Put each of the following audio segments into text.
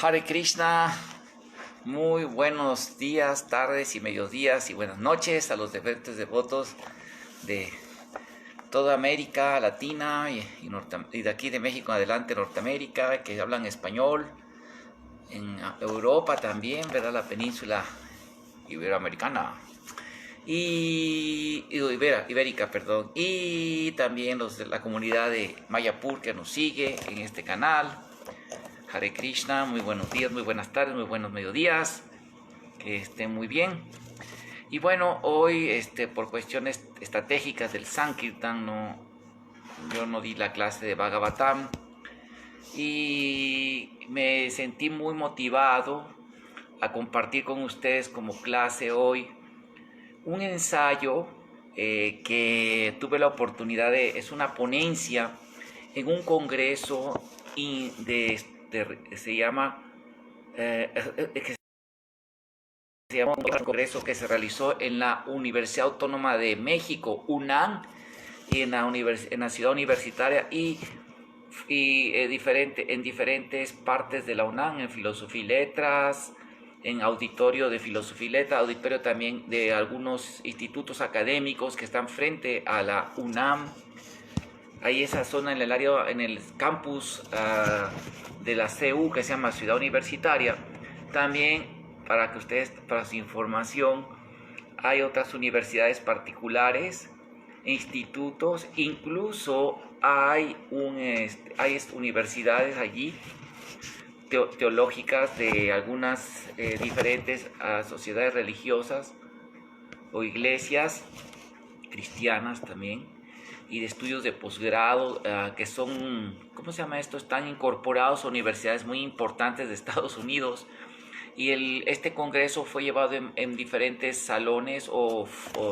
Hare Krishna, muy buenos días, tardes y mediodías y buenas noches a los diferentes devotos de toda América Latina y de aquí de México en adelante, Norteamérica, que hablan español, en Europa también, ¿verdad? La península iberoamericana y ibérica, perdón, y también los de la comunidad de Mayapur que nos sigue en este canal. Hare Krishna, muy buenos días, muy buenas tardes, muy buenos mediodías, que estén muy bien. Y bueno, hoy por cuestiones estratégicas del Sankirtan, yo no di la clase de Bhagavatam y me sentí muy motivado a compartir con ustedes como clase hoy un ensayo que tuve la oportunidad de, es una ponencia en un congreso se llama un congreso que se realizó en la Universidad Autónoma de México, UNAM, y en la ciudad universitaria y en diferentes partes de la UNAM, en Filosofía y Letras, en auditorio de Filosofía y Letras, auditorio también de algunos institutos académicos que están frente a la UNAM. Hay esa zona en el área, en el campus de la CU que se llama Ciudad Universitaria. También, para que ustedes, para su información, hay otras universidades particulares, institutos, incluso hay universidades allí teológicas de algunas diferentes sociedades religiosas o iglesias cristianas también, y de estudios de posgrado que son, ¿cómo se llama esto? Están incorporados a universidades muy importantes de Estados Unidos. Y este congreso fue llevado en diferentes salones o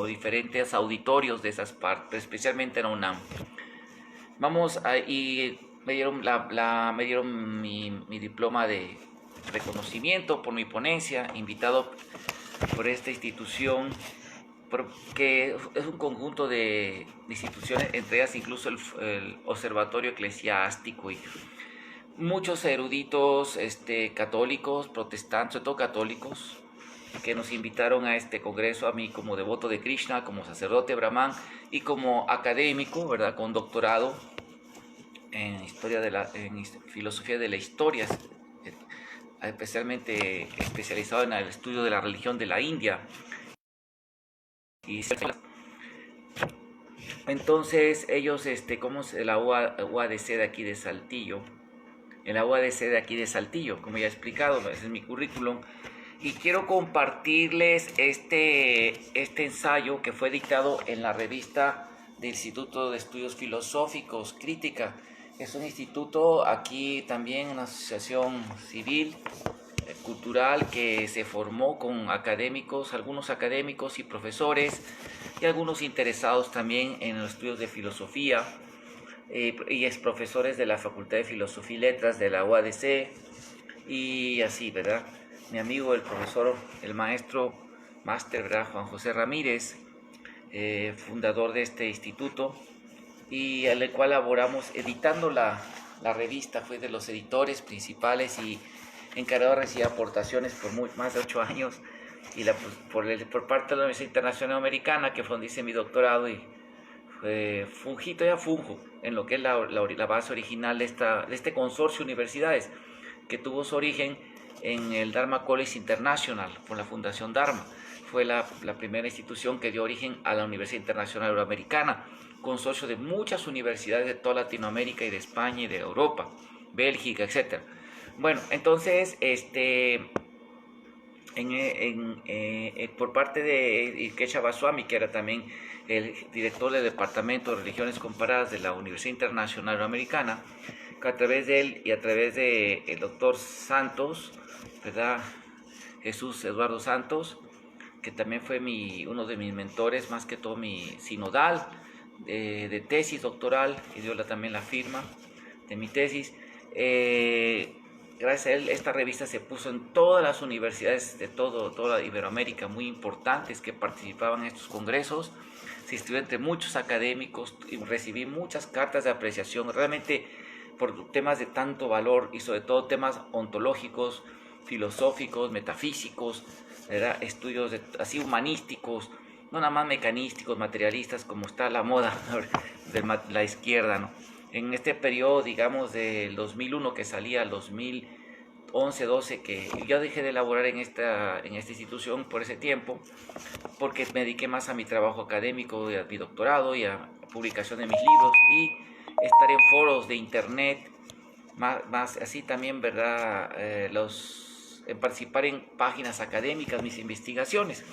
diferentes auditorios de esas partes, especialmente en la UNAM. Y me dieron mi diploma de reconocimiento por mi ponencia, invitado por esta institución, porque es un conjunto de instituciones, entre ellas incluso el Observatorio Eclesiástico y muchos eruditos católicos, protestantes, sobre todo católicos, que nos invitaron a este congreso, a mí como devoto de Krishna, como sacerdote brahman y como académico, ¿verdad? Con doctorado en filosofía de la historia, especialmente especializado en el estudio de la religión de la India. Entonces ellos, como la UADC de aquí de Saltillo, en la UADC de aquí de Saltillo, como ya he explicado, ese es mi currículum, y quiero compartirles este ensayo que fue dictado en la revista del Instituto de Estudios Filosóficos, Crítica. Es un instituto aquí también, una asociación civil, cultural, que se formó con académicos, algunos académicos y profesores, y algunos interesados también en los estudios de filosofía, y ex profesores de la Facultad de Filosofía y Letras de la UADC, y así, ¿verdad? Mi amigo, el profesor, el maestro, máster, ¿verdad? Juan José Ramírez, fundador de este instituto, y al cual laboramos editando la revista, fue de los editores principales y encargado de recibir aportaciones por más de 8 años, y por parte de la Universidad Internacional Americana, que fue donde hice mi doctorado, y funjo en lo que es la base original de este consorcio de universidades, que tuvo su origen en el Dharma College International, por la Fundación Dharma. Fue la primera institución que dio origen a la Universidad Internacional Euroamericana, consorcio de muchas universidades de toda Latinoamérica y de España y de Europa, Bélgica, etc. Bueno, entonces, por parte de Keshav Swami, que era también el director del Departamento de Religiones Comparadas de la Universidad Internacional Euroamericana, que a través de él y a través del doctor Santos, ¿verdad? Jesús Eduardo Santos, que también fue uno de mis mentores, más que todo mi sinodal de tesis doctoral, que dio también la firma de mi tesis. Gracias a él, esta revista se puso en todas las universidades de toda Iberoamérica muy importantes que participaban en estos congresos. Se estudió entre muchos académicos y recibí muchas cartas de apreciación. Realmente por temas de tanto valor y sobre todo temas ontológicos, filosóficos, metafísicos, ¿verdad? Estudios así humanísticos, no nada más mecanísticos, materialistas, como está la moda de la izquierda, ¿no? En este periodo, digamos, del 2001 que salía al 2011, 12, que yo dejé de elaborar en esta institución por ese tiempo, porque me dediqué más a mi trabajo académico y a mi doctorado y a publicación de mis libros y estar en foros de internet, más así también, ¿verdad? En participar en páginas académicas, mis investigaciones.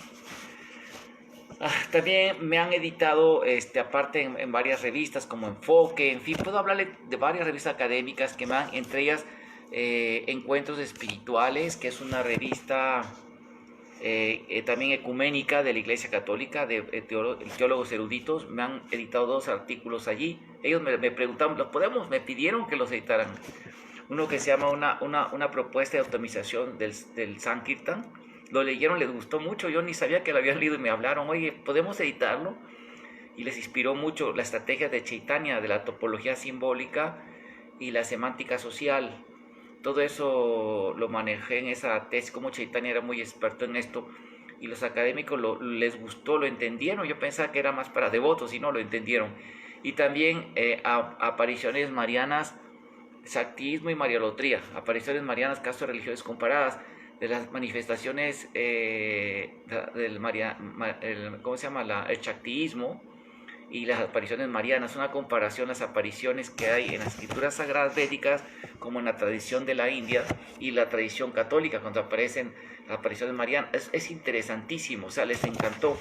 También me han editado, aparte en varias revistas como Enfoque, en fin, puedo hablarle de varias revistas académicas que me han, entre ellas Encuentros Espirituales, que es una revista también ecuménica de la Iglesia Católica, de teólogos eruditos. Me han editado 2 artículos allí. Ellos me preguntaron, me pidieron que los editaran. Uno que se llama una propuesta de optimización del Sankirtan. Lo leyeron, les gustó mucho, yo ni sabía que lo habían leído y me hablaron, oye, ¿podemos editarlo? Y les inspiró mucho la estrategia de Chaitanya, de la topología simbólica y la semántica social. Todo eso lo manejé en esa tesis, como Chaitanya era muy experto en esto, y los académicos les gustó, lo entendieron. Yo pensaba que era más para devotos y no lo entendieron. Y también apariciones marianas, Shaktismo y Mariolotría, apariciones marianas, casos religiosos comparadas, de las manifestaciones ¿cómo se llama? El Shaktismo y las apariciones marianas, una comparación, las apariciones que hay en las escrituras sagradas védicas como en la tradición de la India y la tradición católica, cuando aparecen las apariciones marianas. Es interesantísimo, o sea, les encantó.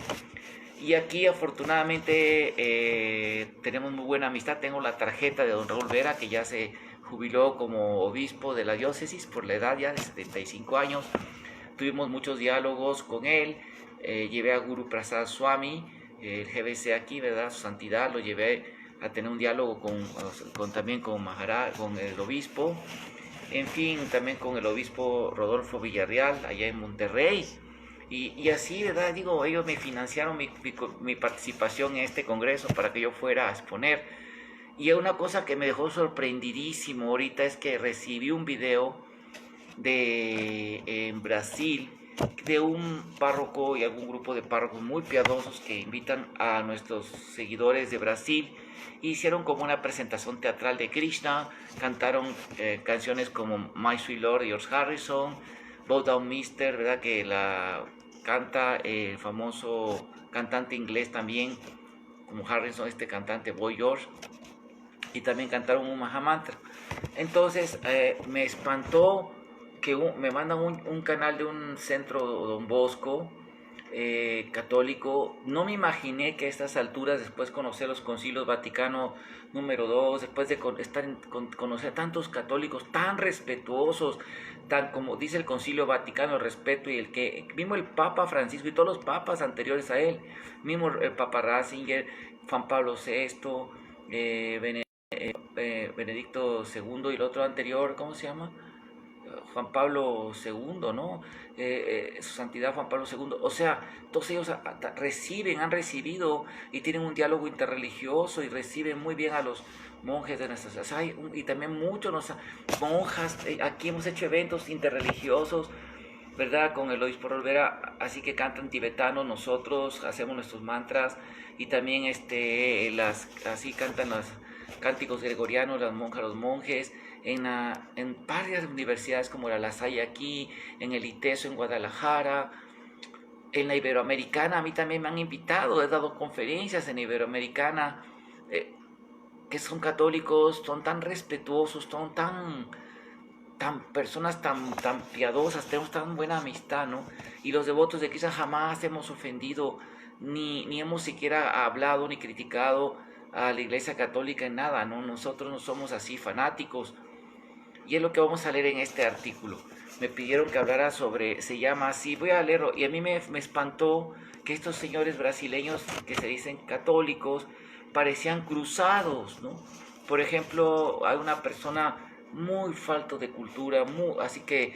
Y aquí afortunadamente tenemos muy buena amistad. Tengo la tarjeta de don Raúl Vera, que ya se jubiló como obispo de la diócesis por la edad ya de 75 años. Tuvimos muchos diálogos con él. Llevé a Guru Prasad Swami, el GBC aquí, ¿verdad? Su santidad, lo llevé a tener un diálogo también con Maharaj, con el obispo. En fin, también con el obispo Rodolfo Villarreal, allá en Monterrey. Y así, ¿verdad? Digo, ellos me financiaron mi participación en este congreso para que yo fuera a exponer. Y una cosa que me dejó sorprendidísimo ahorita es que recibí un video en Brasil, de un párroco y algún grupo de párrocos muy piadosos que invitan a nuestros seguidores de Brasil. Hicieron como una presentación teatral de Krishna, cantaron canciones como My Sweet Lord de George Harrison, Bow Down Mister, ¿verdad? Que la canta el famoso cantante inglés también, como Harrison, este cantante Boy George. Y también cantaron un Mahamantra. Entonces me espantó que me mandan un canal de un centro Don Bosco católico. No me imaginé que a estas alturas, después de conocer los concilios Vaticano número 2, después de conocer tantos católicos tan respetuosos, tan como dice el concilio Vaticano, el respeto, y mismo el Papa Francisco y todos los papas anteriores a él, mismo el Papa Ratzinger, Juan Pablo VI, Benedicto II y el otro anterior, ¿cómo se llama? Juan Pablo II, ¿no? Su Santidad Juan Pablo II. O sea, todos ellos han recibido y tienen un diálogo interreligioso y reciben muy bien a los monjes de nuestras ciudades. Y también muchos monjas, aquí hemos hecho eventos interreligiosos, ¿verdad? Con el obispo Olvera, así que cantan tibetano, nosotros hacemos nuestros mantras y también así cantan los cánticos gregorianos, las monjas, los monjes, en varias universidades como la Salle aquí, en el ITESO en Guadalajara, en la Iberoamericana. A mí también me han invitado, he dado conferencias en Iberoamericana, que son católicos, son tan respetuosos, son personas tan piadosas, tenemos tan buena amistad, ¿no? Y los devotos de Krishna jamás hemos ofendido, ni hemos siquiera hablado ni criticado a la Iglesia Católica en nada, ¿no? Nosotros no somos así fanáticos. Y es lo que vamos a leer en este artículo. Me pidieron que hablara se llama así, voy a leerlo. Y a mí me espantó que estos señores brasileños que se dicen católicos parecían cruzados, ¿no? Por ejemplo, hay una persona muy falto de cultura, así que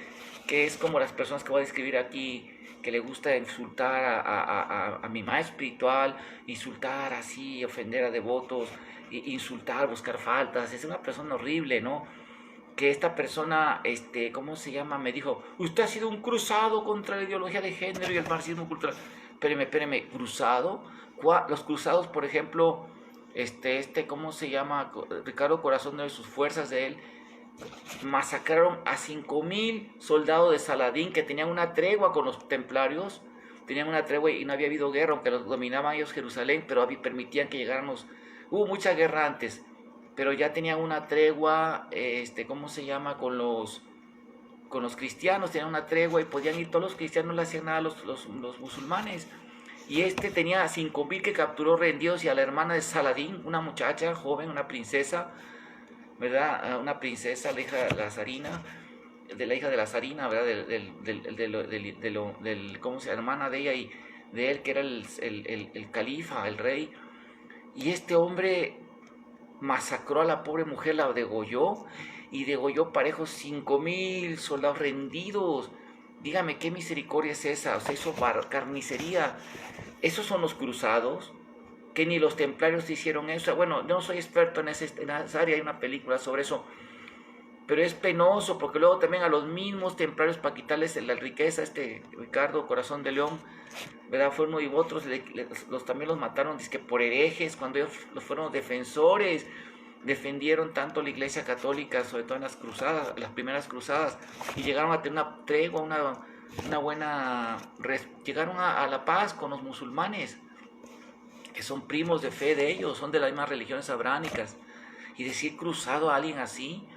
es como las personas que voy a describir aquí, que le gusta insultar a mi maestro espiritual, insultar así, ofender a devotos, insultar, buscar faltas. Es una persona horrible, ¿no? Que esta persona, ¿cómo se llama? Me dijo, usted ha sido un cruzado contra la ideología de género y el marxismo cultural. Espéreme, ¿cruzado? Los cruzados, por ejemplo, ¿cómo se llama? Ricardo Corazón de sus fuerzas de él, masacraron a 5.000 soldados de Saladín que tenían una tregua con los templarios, tenían una tregua y no había habido guerra, aunque los dominaban ellos Jerusalén, pero permitían que llegáramos, hubo mucha guerra antes, pero ya tenían una tregua, ¿cómo se llama? Con los cristianos, tenían una tregua y podían ir, todos los cristianos, no le hacían nada a los musulmanes. Y tenía 5.000 que capturó rendidos y a la hermana de Saladín, una muchacha joven, una princesa, ¿verdad? Una princesa, la hija de la zarina, ¿verdad? ¿Cómo se llama? Hermana de ella y de él, que era el califa, el rey. Y este hombre masacró a la pobre mujer, la degolló, y degolló parejos 5.000 soldados rendidos. Dígame, ¿qué misericordia es esa? O sea, eso carnicería. Esos son los cruzados, que ni los templarios hicieron eso. Bueno, no soy experto en esa área, hay una película sobre eso, pero es penoso, porque luego también a los mismos templarios para quitarles la riqueza, Ricardo Corazón de León, ¿verdad? Fueron y otros, también los mataron, dizque por herejes, cuando ellos fueron defensores, defendieron tanto la Iglesia Católica, sobre todo en las cruzadas, las primeras cruzadas, y llegaron a tener una tregua, una buena, llegaron a la paz con los musulmanes, que son primos de fe de ellos, son de las mismas religiones abrámicas, y decir cruzado a alguien así.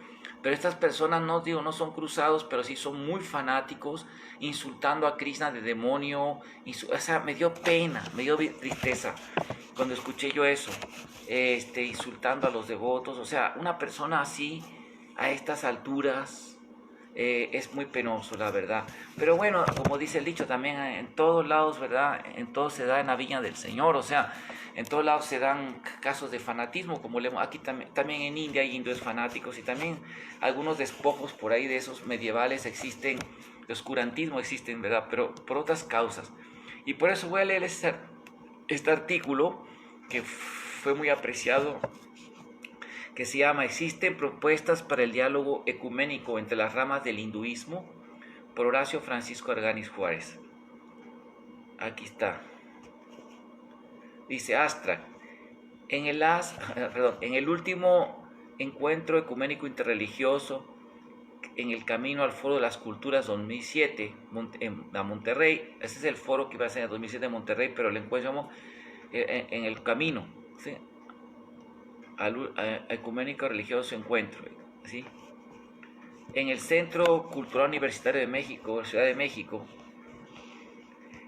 Pero estas personas, no son cruzados, pero sí son muy fanáticos, insultando a Krishna de demonio. O sea, me dio pena, me dio tristeza cuando escuché yo eso, insultando a los devotos. O sea, una persona así, a estas alturas, es muy penoso, la verdad. Pero bueno, como dice el dicho, también en todos lados, ¿verdad? En todo se da en la viña del Señor. O sea, en todos lados se dan casos de fanatismo, como aquí también en India hay hindúes fanáticos, y también algunos despojos por ahí de esos medievales existen, de oscurantismo existen, ¿verdad? Pero por otras causas. Y por eso voy a leer este artículo que fue muy apreciado, que se llama "Existen propuestas para el diálogo ecuménico entre las ramas del hinduismo", por Horacio Francisco Arganis Juárez. Aquí está. Dice Astra, en el último encuentro ecuménico interreligioso en el camino al Foro de las Culturas 2007 en Monterrey, ese es el foro que iba a ser en 2007 en Monterrey, pero el encuentro en el camino, ¿sí? Al ecuménico religioso encuentro, ¿sí? En el Centro Cultural Universitario de México, Ciudad de México,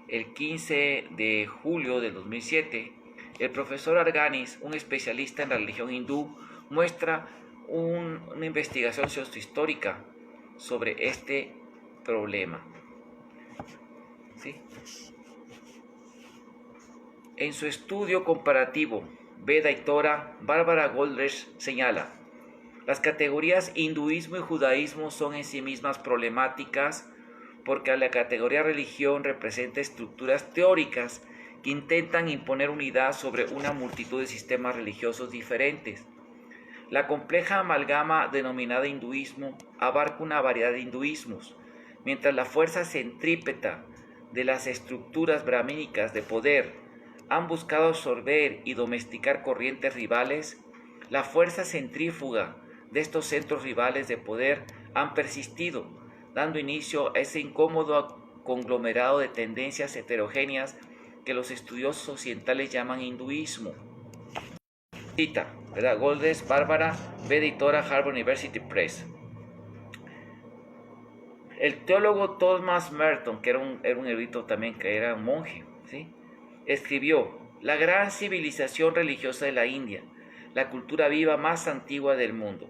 el 15 de julio del 2007, el profesor Arganis, un especialista en la religión hindú, muestra una investigación sociohistórica sobre este problema. ¿Sí? En su estudio comparativo, Veda y Torah, Bárbara Goldreich señala: las categorías hinduismo y judaísmo son en sí mismas problemáticas porque la categoría religión representa estructuras teóricas que intentan imponer unidad sobre una multitud de sistemas religiosos diferentes. La compleja amalgama denominada hinduismo abarca una variedad de hinduismos, mientras la fuerza centrípeta de las estructuras brahmínicas de poder han buscado absorber y domesticar corrientes rivales. La fuerza centrífuga de estos centros rivales de poder han persistido, dando inicio a ese incómodo conglomerado de tendencias heterogéneas que los estudiosos occidentales llaman hinduismo. Cita, ¿verdad? Goldreich, Bárbara, Veda y Torah, Harvard University Press. El teólogo Thomas Merton, que era un erudito también, que era un monje, ¿sí?, escribió: la gran civilización religiosa de la India, la cultura viva más antigua del mundo.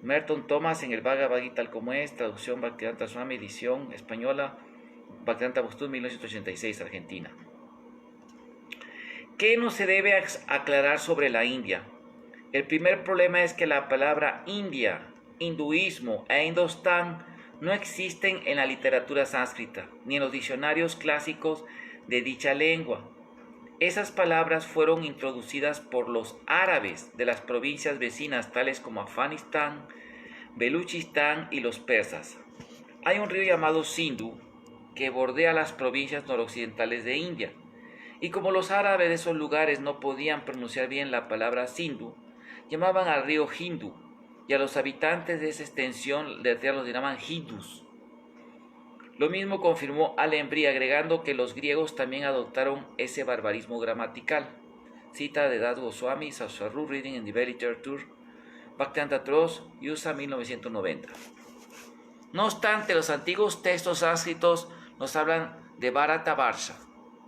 Merton Thomas en el Bhagavad Gita tal como es, traducción Bhaktivedanta Swami, edición española, Bhaktivedanta Boston, 1986, Argentina. ¿Qué no se debe aclarar sobre la India? El primer problema es que la palabra India, hinduismo e Indostán no existen en la literatura sánscrita, ni en los diccionarios clásicos de dicha lengua. Esas palabras fueron introducidas por los árabes de las provincias vecinas tales como Afganistán, Beluchistán y los persas. Hay un río llamado Sindhu que bordea las provincias noroccidentales de India. Y como los árabes de esos lugares no podían pronunciar bien la palabra Sindhu, llamaban al río Hindu, y a los habitantes de esa extensión de tierra los llamaban hindus. Lo mismo confirmó Allenby, agregando que los griegos también adoptaron ese barbarismo gramatical. Cita de Das Goswami, Saswaru, Reading in the Literature, Bhaktivedanta Trust, USA 1990. No obstante, los antiguos textos sánscritos nos hablan de Bharatavarsha,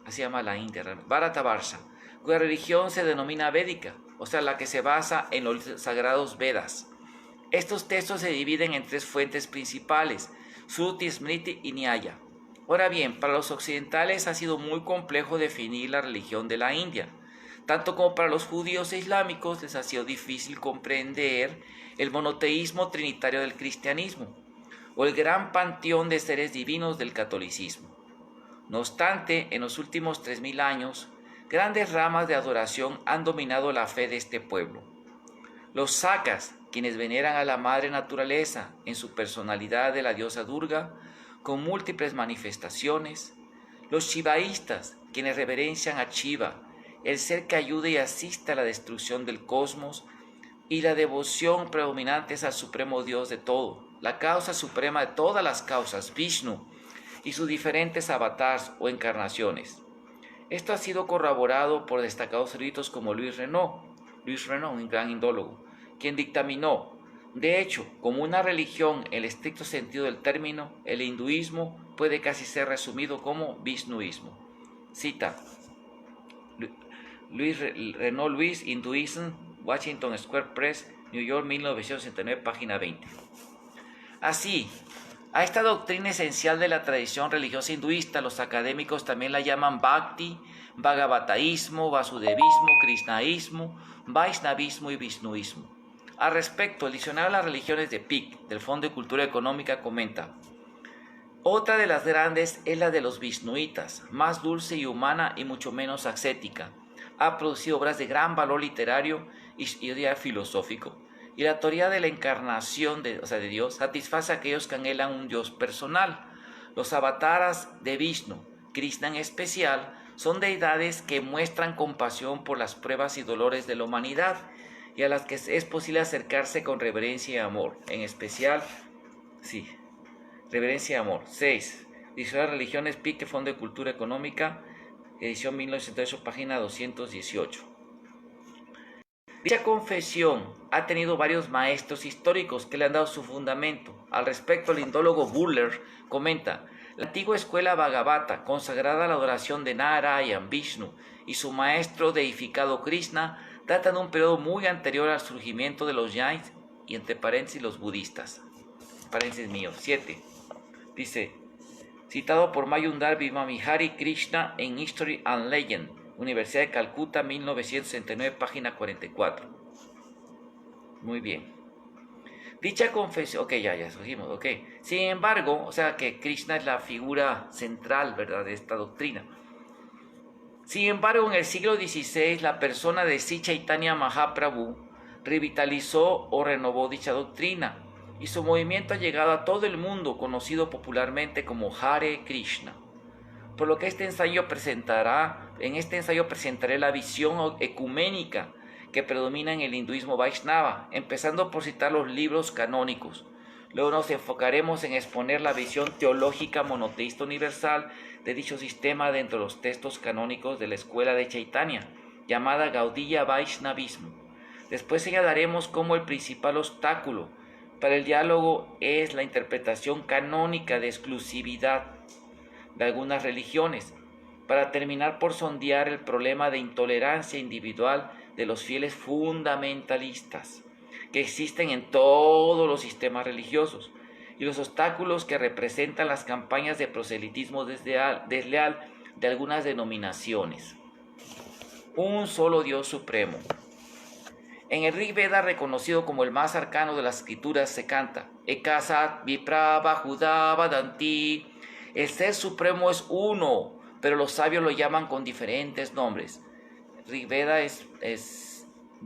así se llama la India, Bharatavarsha, cuya religión se denomina védica, o sea, la que se basa en los sagrados Vedas. Estos textos se dividen en tres fuentes principales: Shruti, Smriti y Nyaya. Ahora bien, para los occidentales ha sido muy complejo definir la religión de la India, tanto como para los judíos e islámicos les ha sido difícil comprender el monoteísmo trinitario del cristianismo o el gran panteón de seres divinos del catolicismo. No obstante, en los últimos 3000 años, grandes ramas de adoración han dominado la fe de este pueblo. Los Sakas, quienes veneran a la madre naturaleza en su personalidad de la diosa Durga, con múltiples manifestaciones. Los shivaístas, quienes reverencian a Shiva, el ser que ayuda y asiste a la destrucción del cosmos, y la devoción predominante es al supremo Dios de todo, la causa suprema de todas las causas, Vishnu, y sus diferentes avatars o encarnaciones. Esto ha sido corroborado por destacados eruditos como Louis Renaud, un gran indólogo, quien dictaminó: de hecho, como una religión en el estricto sentido del término, el hinduismo puede casi ser resumido como vishnuismo. Cita: Renaud Louis, Hinduism, Washington Square Press, New York, 1969, página 20. Así, a esta doctrina esencial de la tradición religiosa hinduista, los académicos también la llaman Bhakti, Bhagavataísmo, Vasudevismo, Krishnaísmo, Vaishnavismo y Vishnuismo. Al respecto, el diccionario de las religiones de PIC, del Fondo de Cultura Económica, comenta: otra de las grandes es la de los Vishnuitas, más dulce y humana y mucho menos ascética. Ha producido obras de gran valor literario y filosófico. Y la teoría de la encarnación de Dios satisface a aquellos que anhelan un Dios personal. Los avataras de Vishnu, Krishna en especial, son deidades que muestran compasión por las pruebas y dolores de la humanidad y a las que es posible acercarse con reverencia y amor. En especial, reverencia y amor. 6. Diccionario de Religiones, PIC, Fondo de Cultura Económica, edición 1908, página 218. Dicha confesión ha tenido varios maestros históricos que le han dado su fundamento. Al respecto, el indólogo Buller comenta: la antigua escuela Bhagavata, consagrada a la adoración de Narayan, Vishnu y su maestro deificado Krishna, datan de un periodo muy anterior al surgimiento de los Jains y entre paréntesis los budistas. Paréntesis mío. 7. Dice, citado por Mayundar Vimamihari Krishna en History and Legend, Universidad de Calcuta, 1969, página 44. Muy bien. Dicha confesión, ya escogimos, Sin embargo, que Krishna es la figura central, ¿verdad?, de esta doctrina. Sin embargo, en el siglo XVI, la persona de Sri Chaitanya Mahaprabhu revitalizó o renovó dicha doctrina, y su movimiento ha llegado a todo el mundo, conocido popularmente como Hare Krishna. Por lo que en este ensayo presentaré la visión ecuménica que predomina en el hinduismo Vaishnava, empezando por citar los libros canónicos. Luego nos enfocaremos en exponer la visión teológica monoteísta universal de dicho sistema dentro de los textos canónicos de la escuela de Chaitanya, llamada Gaudiya Vaishnavismo. Después señalaremos cómo el principal obstáculo para el diálogo es la interpretación canónica de exclusividad de algunas religiones, para terminar por sondear el problema de intolerancia individual de los fieles fundamentalistas que existen en todos los sistemas religiosos y los obstáculos que representan las campañas de proselitismo desleal de algunas denominaciones. Un solo Dios supremo. En el Rig Veda, reconocido como el más arcano de las escrituras, se canta: Ekasat Vipra Bahuda Vadanti. El Ser Supremo es uno, pero los sabios lo llaman con diferentes nombres. Rigveda es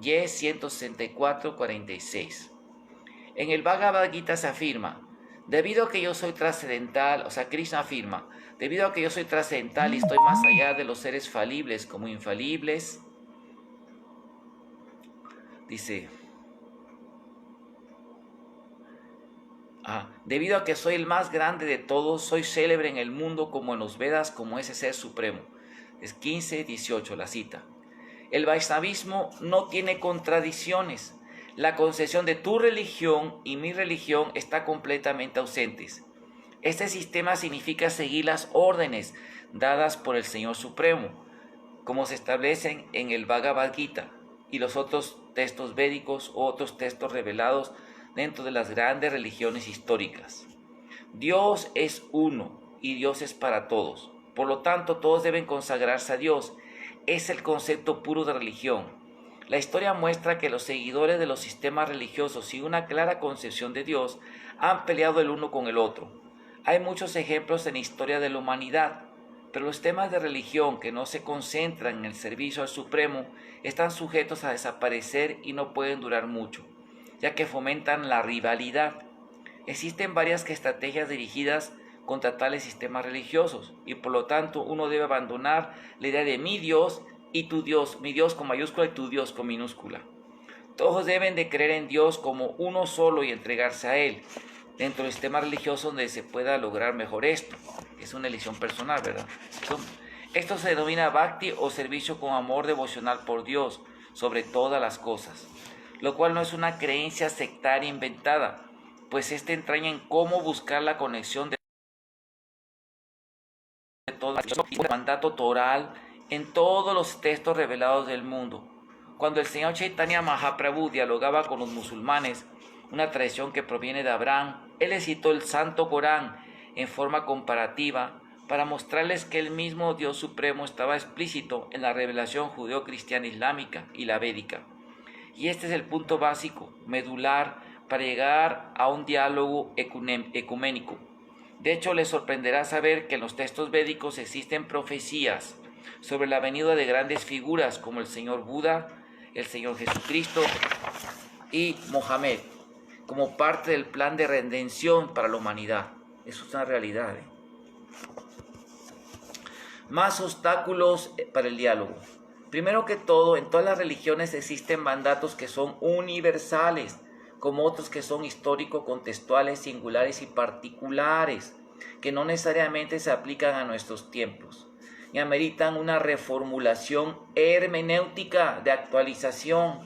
Y 164:46. En el Bhagavad Gita se afirma, debido a que yo soy trascendental, o sea, Krishna afirma, debido a que yo soy trascendental y estoy más allá de los seres falibles como infalibles, dice, debido a que soy el más grande de todos, soy célebre en el mundo como en los Vedas, como ese ser supremo. Es 15:18 la cita. El Vaishnavismo no tiene contradicciones. La concesión de tu religión y mi religión está completamente ausentes. Este sistema significa seguir las órdenes dadas por el Señor Supremo, como se establecen en el Bhagavad Gita y los otros textos védicos o otros textos revelados dentro de las grandes religiones históricas. Dios es uno y Dios es para todos. Por lo tanto, todos deben consagrarse a Dios. Es el concepto puro de religión. La historia muestra que los seguidores de los sistemas religiosos sin una clara concepción de Dios han peleado el uno con el otro. Hay muchos ejemplos en la historia de la humanidad, pero los temas de religión que no se concentran en el servicio al Supremo están sujetos a desaparecer y no pueden durar mucho, ya que fomentan la rivalidad. Existen varias estrategias dirigidas contra tales sistemas religiosos y por lo tanto uno debe abandonar la idea de mi Dios y tu Dios, mi Dios con mayúscula y tu Dios con minúscula. Todos deben de creer en Dios como uno solo y entregarse a Él, dentro del sistema religioso donde se pueda lograr mejor esto. Es una elección personal, ¿verdad? Esto se denomina bhakti o servicio con amor devocional por Dios sobre todas las cosas, lo cual no es una creencia sectaria inventada, pues esta entraña en cómo buscar la conexión de todo el mandato toral en todos los textos revelados del mundo. Cuando el señor Chaitanya Mahaprabhu dialogaba con los musulmanes, una tradición que proviene de Abraham, él les citó el Santo Corán en forma comparativa para mostrarles que el mismo Dios Supremo estaba explícito en la revelación judeo-cristiana islámica y la védica. Y este es el punto básico, medular, para llegar a un diálogo ecuménico. De hecho, les sorprenderá saber que en los textos védicos existen profecías sobre la venida de grandes figuras como el Señor Buda, el Señor Jesucristo y Mohammed, como parte del plan de redención para la humanidad. Eso es una realidad. Más obstáculos para el diálogo. Primero que todo, en todas las religiones existen mandatos que son universales, como otros que son histórico-contextuales, singulares y particulares, que no necesariamente se aplican a nuestros tiempos y ameritan una reformulación hermenéutica de actualización.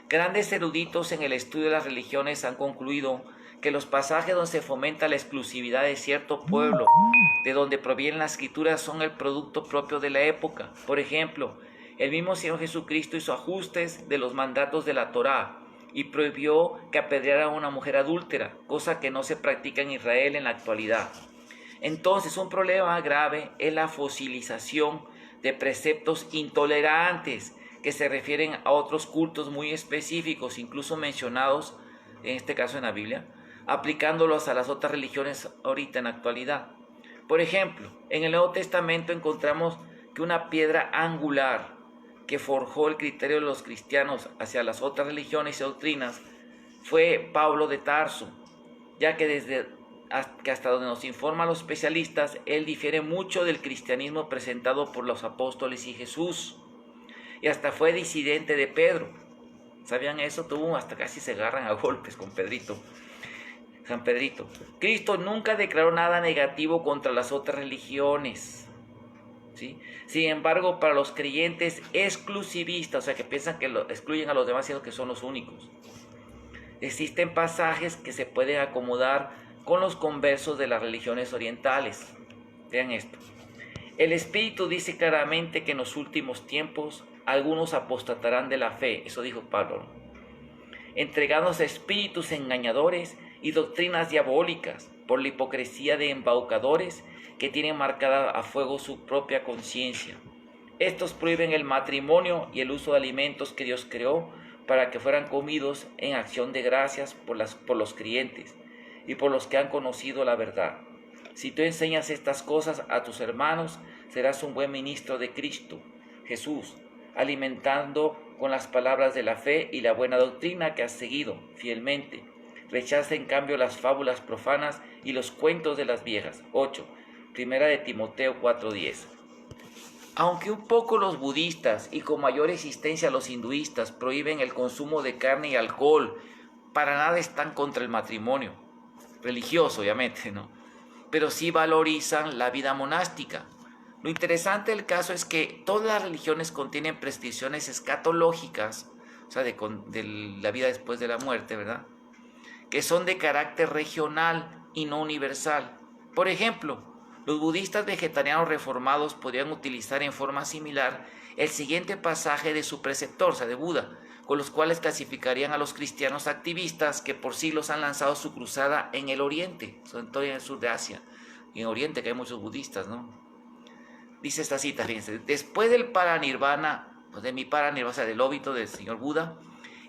Grandes eruditos en el estudio de las religiones han concluido que los pasajes donde se fomenta la exclusividad de cierto pueblo, de donde provienen las escrituras, son el producto propio de la época. Por ejemplo, el mismo Señor Jesucristo hizo ajustes de los mandatos de la Torá y prohibió que apedrearan a una mujer adúltera, cosa que no se practica en Israel en la actualidad. Entonces, un problema grave es la fosilización de preceptos intolerantes que se refieren a otros cultos muy específicos, incluso mencionados, en este caso en la Biblia, aplicándolos a las otras religiones ahorita en la actualidad. Por ejemplo, en el Nuevo Testamento encontramos que una piedra angular que forjó el criterio de los cristianos hacia las otras religiones y doctrinas fue Pablo de Tarso, ya que hasta donde nos informan los especialistas, él difiere mucho del cristianismo presentado por los apóstoles y Jesús, y hasta fue disidente de Pedro. ¿Sabían eso? Hasta casi se agarran a golpes con San Pedrito. Cristo nunca declaró nada negativo contra las otras religiones, ¿sí? Sin embargo, para los creyentes exclusivistas, o sea, que piensan que excluyen a los demás siendo que son los únicos, existen pasajes que se pueden acomodar con los conversos de las religiones orientales. Vean esto. El Espíritu dice claramente que en los últimos tiempos algunos apostatarán de la fe, eso dijo Pablo, entregándose a espíritus engañadores y doctrinas diabólicas por la hipocresía de embaucadores que tienen marcada a fuego su propia conciencia. Estos prohíben el matrimonio y el uso de alimentos que Dios creó para que fueran comidos en acción de gracias por los creyentes y por los que han conocido la verdad. Si tú enseñas estas cosas a tus hermanos, serás un buen ministro de Cristo Jesús, alimentando con las palabras de la fe y la buena doctrina que has seguido fielmente. Rechaza en cambio las fábulas profanas y los cuentos de las viejas. 8. Primera de Timoteo 4:10. Aunque un poco los budistas y con mayor existencia los hinduistas prohíben el consumo de carne y alcohol, para nada están contra el matrimonio religioso, obviamente, ¿no? Pero sí valorizan la vida monástica. Lo interesante del caso es que todas las religiones contienen prescripciones escatológicas, o sea, de la vida después de la muerte, ¿verdad? Que son de carácter regional y no universal. Por ejemplo, los budistas vegetarianos reformados podrían utilizar en forma similar el siguiente pasaje de su preceptor, o sea, de Buda, con los cuales clasificarían a los cristianos activistas que por siglos han lanzado su cruzada en el Oriente, sobre todo en el sur de Asia, y en Oriente que hay muchos budistas, ¿no? Dice esta cita, fíjense, después del paranirvana, de mi paranirvana, o sea, del óbito del señor Buda,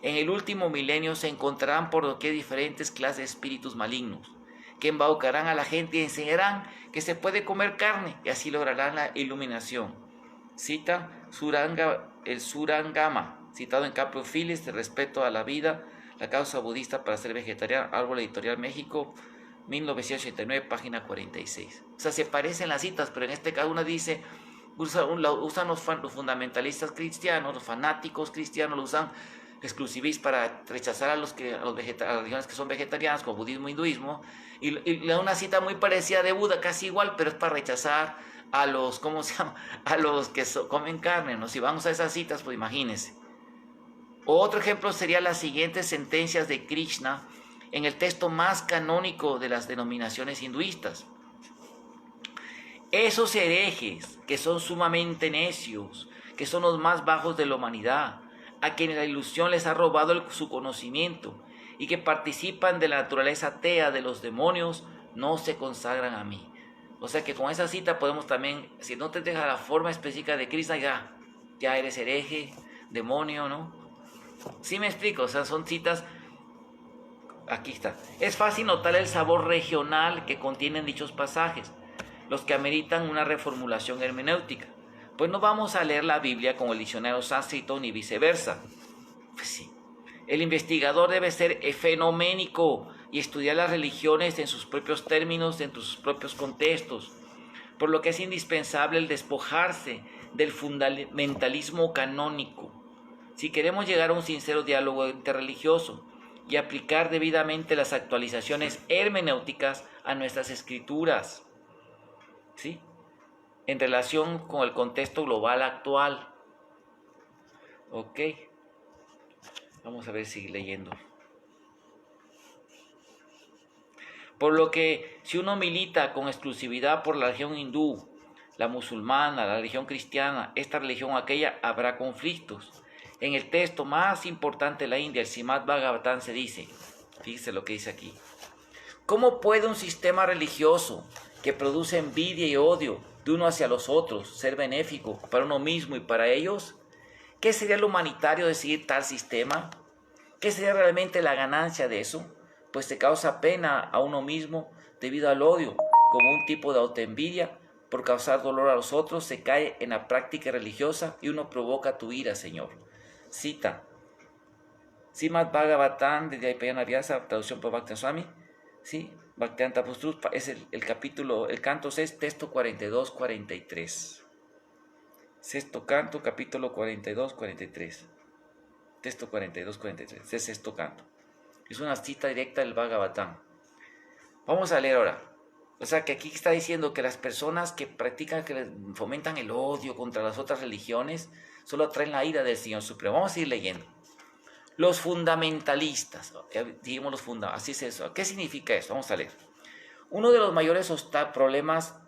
en el último milenio se encontrarán por doquier diferentes clases de espíritus malignos, que embaucarán a la gente y enseñarán que se puede comer carne, y así lograrán la iluminación. Cita el Surangama, citado en Caprio Filis, de respeto a la vida, la causa budista para ser vegetariano, Árbol Editorial México, 1989, página 46. O sea, se parecen las citas, pero en este caso una dice, usan los fundamentalistas cristianos, los fanáticos cristianos, lo usan exclusivistas para rechazar a las religiones que son vegetarianas, como budismo, hinduismo, y le da una cita muy parecida de Buda, casi igual, pero es para rechazar a los, ¿cómo se llama? A los que comen carne, ¿no? Si vamos a esas citas, pues imagínense. Otro ejemplo sería las siguientes sentencias de Krishna en el texto más canónico de las denominaciones hinduistas. Esos herejes que son sumamente necios, que son los más bajos de la humanidad, a quienes la ilusión les ha robado su conocimiento y que participan de la naturaleza atea de los demonios, no se consagran a mí. O sea que con esa cita podemos también, si no te deja la forma específica de Krishna, ya eres hereje, demonio, ¿no? ¿Sí me explico? O sea, son citas. Aquí está. Es fácil notar el sabor regional que contienen dichos pasajes, los que ameritan una reformulación hermenéutica. Pues no vamos a leer la Biblia con el diccionario sánscrito ni viceversa. Pues sí. El investigador debe ser fenoménico y estudiar las religiones en sus propios términos, en sus propios contextos, por lo que es indispensable el despojarse del fundamentalismo canónico. Si queremos llegar a un sincero diálogo interreligioso y aplicar debidamente las actualizaciones hermenéuticas a nuestras escrituras, ¿sí?, en relación con el contexto global actual. Ok, vamos a ver, seguir leyendo. Por lo que si uno milita con exclusividad por la religión hindú, la musulmana, la religión cristiana, esta religión o aquella, habrá conflictos. En el texto más importante de la India, el Srimad Bhagavatam, se dice, fíjese lo que dice aquí: ¿cómo puede un sistema religioso que produce envidia y odio de uno hacia los otros ser benéfico para uno mismo y para ellos? ¿Qué sería lo humanitario de seguir tal sistema? ¿Qué sería realmente la ganancia de eso? Pues te causa pena a uno mismo debido al odio, como un tipo de autoenvidia. Por causar dolor a los otros se cae en la práctica religiosa y uno provoca tu ira, Señor. Cita Srimad Bhagavatam de Jayapayana Vyasa, traducción por Bhakti Swami, ¿sí? Bhaktivedanta Pustrut, es el capítulo, el canto 6, texto 42-43. Sexto canto, capítulo 42-43. Texto 42-43, es sexto canto. Es una cita directa del Bhagavatam. Vamos a leer ahora. O sea que aquí está diciendo que las personas que practican, que fomentan el odio contra las otras religiones, solo atraen la ira del Señor Supremo. Vamos a seguir leyendo. Los fundamentalistas, digamos así es eso. ¿Qué significa esto? Vamos a leer. Uno de los mayores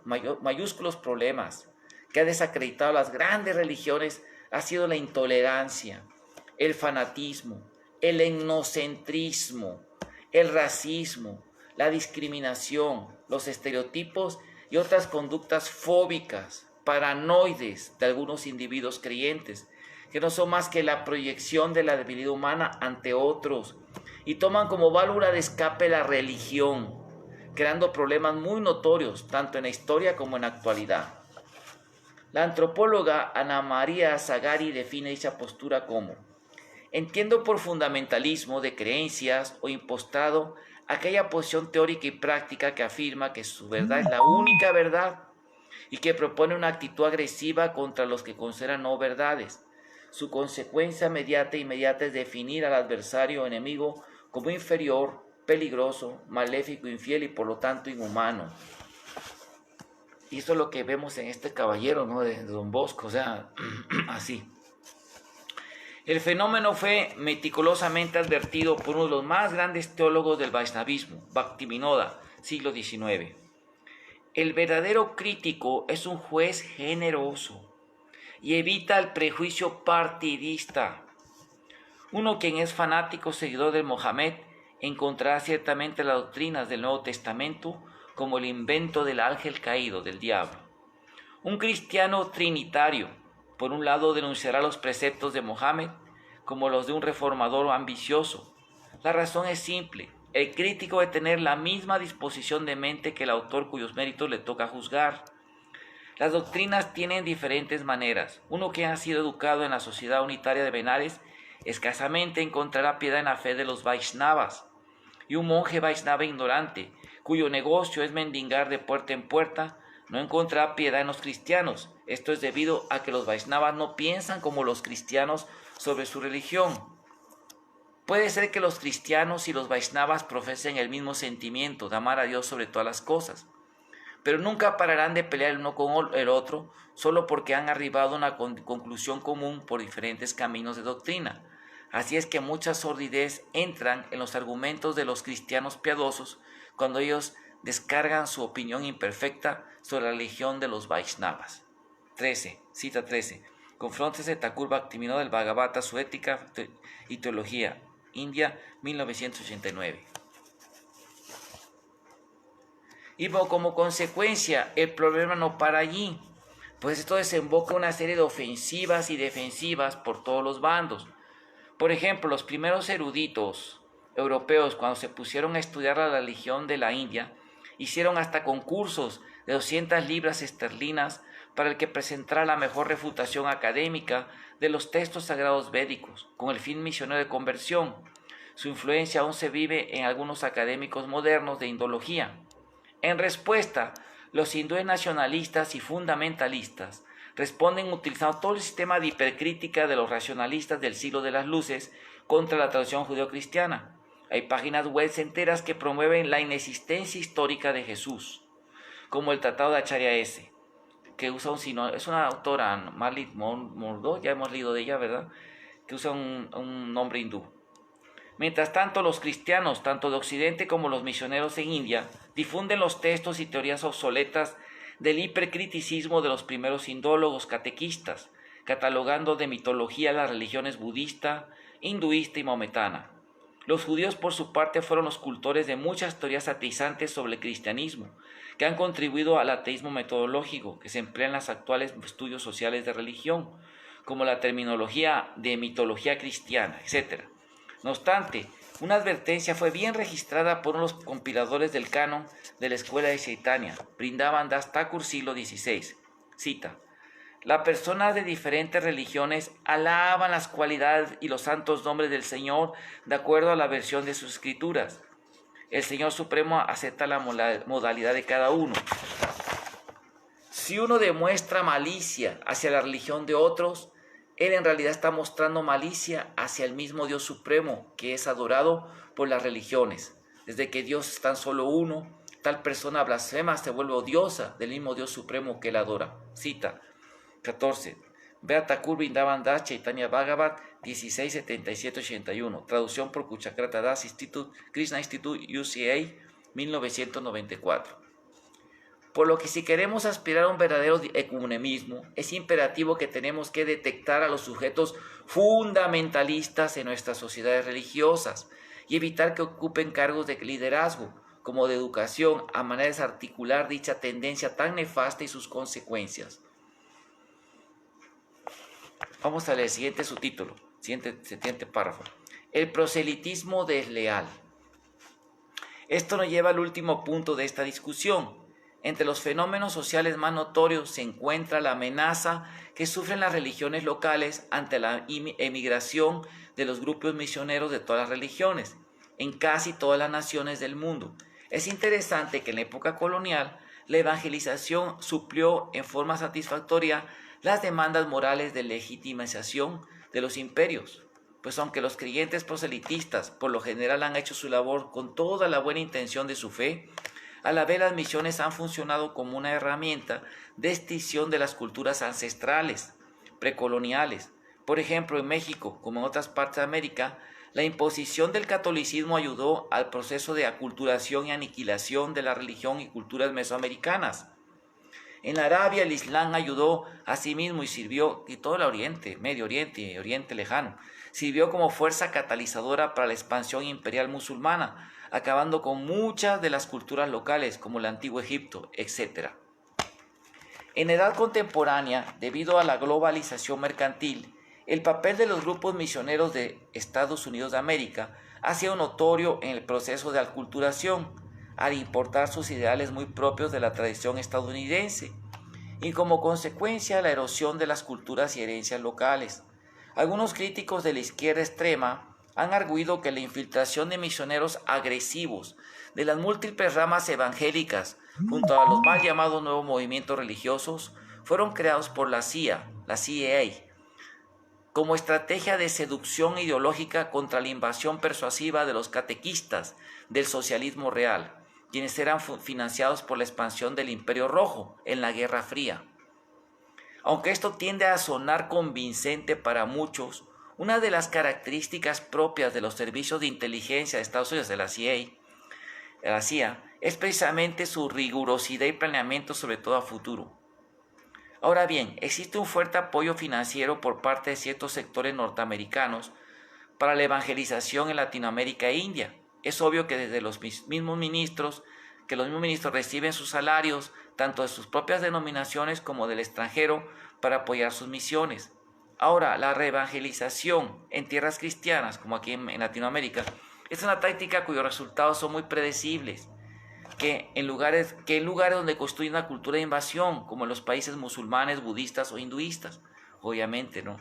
mayúsculos problemas que ha desacreditado las grandes religiones ha sido la intolerancia, el fanatismo, el etnocentrismo, el racismo, la discriminación, los estereotipos y otras conductas fóbicas, paranoides de algunos individuos creyentes, que no son más que la proyección de la debilidad humana ante otros y toman como válvula de escape la religión, creando problemas muy notorios tanto en la historia como en la actualidad. La antropóloga Ana María Zagari define dicha postura como: entiendo por fundamentalismo de creencias o impostado aquella posición teórica y práctica que afirma que su verdad es la única verdad y que propone una actitud agresiva contra los que consideran no verdades. Su consecuencia inmediata es definir al adversario o enemigo como inferior, peligroso, maléfico, infiel y por lo tanto inhumano. Y eso es lo que vemos en este caballero, ¿no?, de Don Bosco, o sea, así. El fenómeno fue meticulosamente advertido por uno de los más grandes teólogos del Vaishnavismo, Bhaktivinoda, siglo XIX. El verdadero crítico es un juez generoso y evita el prejuicio partidista. Uno quien es fanático seguidor de Mohammed encontrará ciertamente las doctrinas del Nuevo Testamento como el invento del ángel caído, del diablo. Un cristiano trinitario, por un lado, denunciará los preceptos de Mohammed como los de un reformador ambicioso. La razón es simple: el crítico debe tener la misma disposición de mente que el autor cuyos méritos le toca juzgar. Las doctrinas tienen diferentes maneras. Uno que ha sido educado en la sociedad unitaria de Benares escasamente encontrará piedad en la fe de los Vaishnavas, y un monje Vaishnava ignorante, cuyo negocio es mendigar de puerta en puerta, no encontrará piedad en los cristianos. Esto es debido a que los Vaishnavas no piensan como los cristianos sobre su religión. Puede ser que los cristianos y los Vaishnavas profesen el mismo sentimiento de amar a Dios sobre todas las cosas, pero nunca pararán de pelear el uno con el otro solo porque han arribado a una conclusión común por diferentes caminos de doctrina. Así es que mucha sordidez entran en los argumentos de los cristianos piadosos cuando ellos descargan su opinión imperfecta sobre la religión de los Vaishnavas. 13. Cita 13. Confróntese Thakur Bhaktivinoda del Bhagavata, su ética y teología. India, 1989. Y como consecuencia, el problema no para allí, pues esto desemboca una serie de ofensivas y defensivas por todos los bandos. Por ejemplo, los primeros eruditos europeos, cuando se pusieron a estudiar la religión de la India, hicieron hasta concursos de 200 libras esterlinas para el que presentara la mejor refutación académica de los textos sagrados védicos, con el fin misionero de conversión. Su influencia aún se vive en algunos académicos modernos de indología. En respuesta, los hindúes nacionalistas y fundamentalistas responden utilizando todo el sistema de hipercrítica de los racionalistas del siglo de las luces contra la tradición judeocristiana. Hay páginas web enteras que promueven la inexistencia histórica de Jesús, como el Tratado de Acharya S., que usa un sinónimo, es una autora, Marlit Mordo, ya hemos leído de ella, ¿verdad?, que usa un nombre hindú. Mientras tanto, los cristianos, tanto de Occidente como los misioneros en India, difunden los textos y teorías obsoletas del hipercriticismo de los primeros indólogos catequistas, catalogando de mitología las religiones budista, hinduista y maometana. Los judíos, por su parte, fueron los cultores de muchas teorías ateizantes sobre el cristianismo, que han contribuido al ateísmo metodológico que se emplea en los actuales estudios sociales de religión, como la terminología de mitología cristiana, etc. No obstante, una advertencia fue bien registrada por uno de los compiladores del canon de la escuela de Chaitanya, Vrindavan Das Thakur, siglo XVI. Cita: las personas de diferentes religiones alaban las cualidades y los santos nombres del Señor de acuerdo a la versión de sus escrituras. El Señor Supremo acepta la modalidad de cada uno. Si uno demuestra malicia hacia la religión de otros, él en realidad está mostrando malicia hacia el mismo Dios Supremo, que es adorado por las religiones. Desde que Dios es tan solo uno, tal persona blasfema se vuelve odiosa del mismo Dios Supremo que él adora. Cita 14. Ve a Thakur Vrindavan Das Chaitanya Bhagavat 167781. Traducción por Kuchakrata Das Institute, Krishna Institute, UCA, 1994. Por lo que si queremos aspirar a un verdadero ecumenismo, es imperativo que tenemos que detectar a los sujetos fundamentalistas en nuestras sociedades religiosas y evitar que ocupen cargos de liderazgo, como de educación, a manera de desarticular dicha tendencia tan nefasta y sus consecuencias. Vamos a leer el siguiente subtítulo, siguiente párrafo. El proselitismo desleal. Esto nos lleva al último punto de esta discusión. Entre los fenómenos sociales más notorios se encuentra la amenaza que sufren las religiones locales ante la emigración de los grupos misioneros de todas las religiones, en casi todas las naciones del mundo. Es interesante que en la época colonial la evangelización suplió en forma satisfactoria las demandas morales de legitimización de los imperios, pues aunque los creyentes proselitistas por lo general han hecho su labor con toda la buena intención de su fe, a la vez las misiones han funcionado como una herramienta de extinción de las culturas ancestrales, precoloniales. Por ejemplo, en México, como en otras partes de América, la imposición del catolicismo ayudó al proceso de aculturación y aniquilación de la religión y culturas mesoamericanas. En Arabia el Islam ayudó a sí mismo y sirvió, y todo el Oriente, Medio Oriente y Oriente Lejano, sirvió como fuerza catalizadora para la expansión imperial musulmana, acabando con muchas de las culturas locales como el antiguo Egipto, etc. En edad contemporánea, debido a la globalización mercantil, el papel de los grupos misioneros de Estados Unidos de América ha sido notorio en el proceso de aculturación, al importar sus ideales muy propios de la tradición estadounidense, y como consecuencia la erosión de las culturas y herencias locales. Algunos críticos de la izquierda extrema han arguido que la infiltración de misioneros agresivos de las múltiples ramas evangélicas junto a los mal llamados nuevos movimientos religiosos fueron creados por la CIA, como estrategia de seducción ideológica contra la invasión persuasiva de los catequistas del socialismo real, quienes eran financiados por la expansión del Imperio Rojo en la Guerra Fría. Aunque esto tiende a sonar convincente para muchos, una de las características propias de los servicios de inteligencia de Estados Unidos, de la CIA, es precisamente su rigurosidad y planeamiento, sobre todo a futuro. Ahora bien, existe un fuerte apoyo financiero por parte de ciertos sectores norteamericanos para la evangelización en Latinoamérica e India. Es obvio que desde los mismos ministros reciben sus salarios tanto de sus propias denominaciones como del extranjero para apoyar sus misiones. Ahora, la reevangelización en tierras cristianas, como aquí en Latinoamérica, es una táctica cuyos resultados son muy predecibles, que en lugares donde construye una cultura de invasión, como en los países musulmanes, budistas o hinduistas, obviamente, ¿no?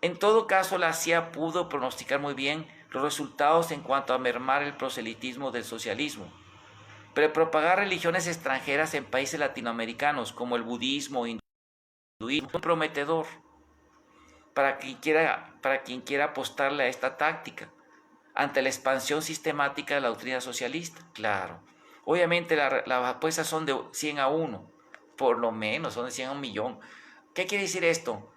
En todo caso, la CIA pudo pronosticar muy bien los resultados en cuanto a mermar el proselitismo del socialismo, pero propagar religiones extranjeras en países latinoamericanos, como el budismo o hinduismo, es prometedor para quien quiera apostarle a esta táctica ante la expansión sistemática de la doctrina socialista. Claro, obviamente las apuestas son de 100 a 1, por lo menos, son de 100 a 1 millón. ¿Qué quiere decir esto?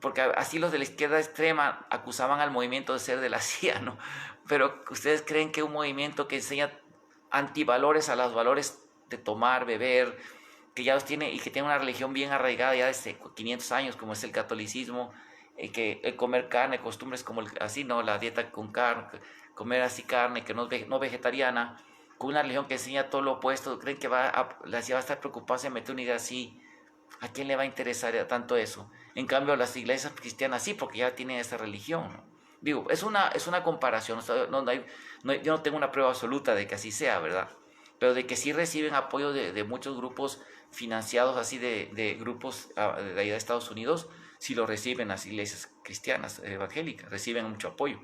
Porque así los de la izquierda extrema acusaban al movimiento de ser de la CIA, ¿no? Pero ustedes creen que un movimiento que enseña antivalores a los valores de tomar, beber, que ya los tiene y que tiene una religión bien arraigada ya desde 500 años, como es el catolicismo, que el comer carne, costumbres como así, ¿no? La dieta con carne, comer así carne que no vegetariana, con una religión que enseña todo lo opuesto, creen que la CIA va a estar preocupada en meter una idea así. ¿A quién le va a interesar tanto eso? En cambio, las iglesias cristianas sí, porque ya tienen esa religión, ¿no? Digo, es una comparación, yo no tengo una prueba absoluta de que así sea, ¿verdad? Pero de que sí reciben apoyo de muchos grupos financiados así de grupos de allá de Estados Unidos, sí lo reciben las iglesias cristianas, evangélicas, reciben mucho apoyo.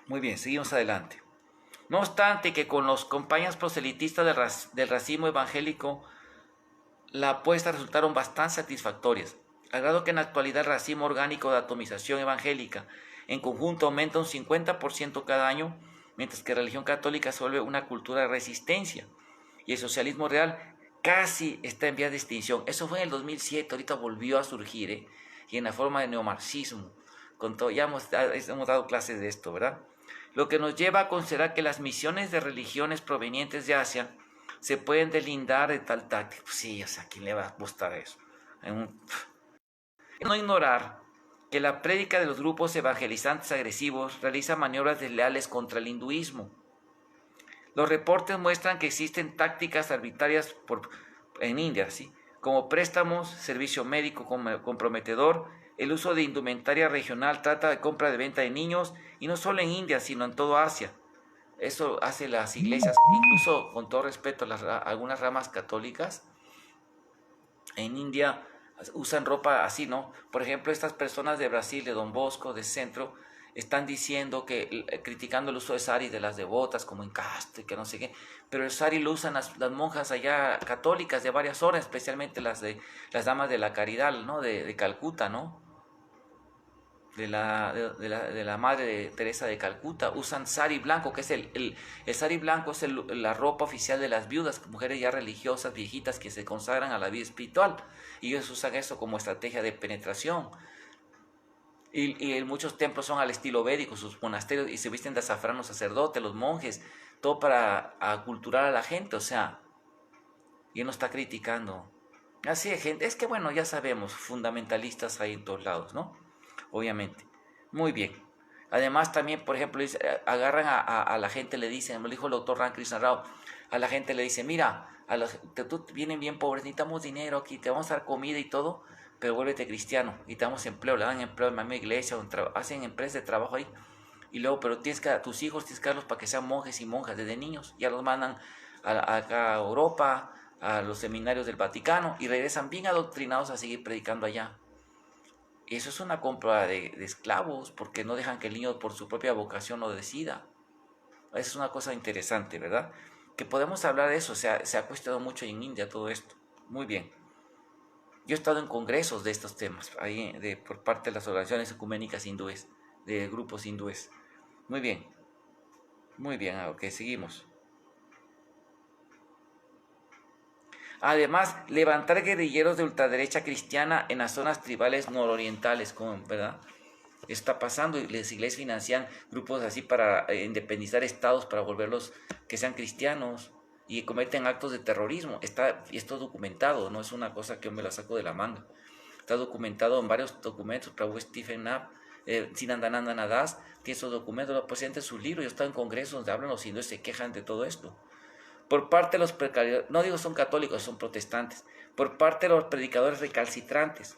Muy bien, seguimos adelante. No obstante que con los compañías proselitistas del racismo evangélico, las apuestas resultaron bastante satisfactorias, al grado que en la actualidad el racismo orgánico de atomización evangélica en conjunto aumenta un 50% cada año, mientras que la religión católica se vuelve una cultura de resistencia y el socialismo real casi está en vías de extinción. Eso fue en el 2007, ahorita volvió a surgir, y en la forma de neomarxismo. Ya hemos dado clases de esto, ¿verdad? Lo que nos lleva a considerar que las misiones de religiones provenientes de Asia se pueden deslindar de tal táctica. Pues sí, o sea, ¿quién le va a gustar eso? No ignorar que la prédica de los grupos evangelizantes agresivos realiza maniobras desleales contra el hinduismo. Los reportes muestran que existen tácticas arbitrarias en India, ¿sí? Como préstamos, servicio médico comprometedor, el uso de indumentaria regional, trata de compra de venta de niños, y no solo en India, sino en toda Asia. Eso hace las iglesias, incluso con todo respeto a algunas ramas católicas. En India usan ropa así, ¿no? Por ejemplo, estas personas de Brasil, de Don Bosco, de Centro, están diciendo que, criticando el uso de sari de las devotas, como en Castro, que no sé qué, pero el sari lo usan las monjas allá católicas de varias horas, especialmente las damas de la caridad, ¿no? De Calcuta, ¿no? De la madre de Teresa de Calcuta, usan sari blanco, que es el sari blanco es la ropa oficial de las viudas, mujeres ya religiosas, viejitas, que se consagran a la vida espiritual, y ellos usan eso como estrategia de penetración. Y en muchos templos son al estilo védico, sus monasterios, y se visten de azafrán los sacerdotes, los monjes, todo para aculturar a la gente, o sea, y él no está criticando. Así es, gente, es que bueno, ya sabemos, fundamentalistas hay en todos lados, ¿no? Obviamente. Muy bien. Además también, por ejemplo, agarran a la gente, le dicen, me lo dijo el doctor Ramkrishna Rao, a la gente le dicen, mira, tú vienen bien pobres, necesitamos dinero aquí, te vamos a dar comida y todo, pero vuélvete cristiano y te damos empleo, le dan empleo en la misma iglesia, hacen empresas de trabajo ahí. Y luego, pero a tus hijos tienes que darlos para que sean monjes y monjas desde niños, ya los mandan acá a Europa, a los seminarios del Vaticano, y regresan bien adoctrinados a seguir predicando allá. Eso es una compra de esclavos, porque no dejan que el niño por su propia vocación lo decida. Eso es una cosa interesante, ¿verdad? Que podemos hablar de eso, se ha cuestionado mucho en India todo esto. Muy bien. Yo he estado en congresos de estos temas, ahí por parte de las organizaciones ecuménicas hindúes, de grupos hindúes. Muy bien, ok, seguimos. Además, levantar guerrilleros de ultraderecha cristiana en las zonas tribales nororientales, ¿verdad? Está pasando y las iglesias financian grupos así para independizar estados, para volverlos que sean cristianos y cometen actos de terrorismo. Esto documentado, no es una cosa que yo me la saco de la manga. Está documentado en varios documentos. Prabhu Stephen Knapp, Sinandananda Das, tiene esos documentos, lo presenta en sus libros. Yo he estado en congresos donde hablan los hindúes, se quejan de todo esto. Por parte de los predicadores, no digo son católicos, son protestantes, por parte de los predicadores recalcitrantes.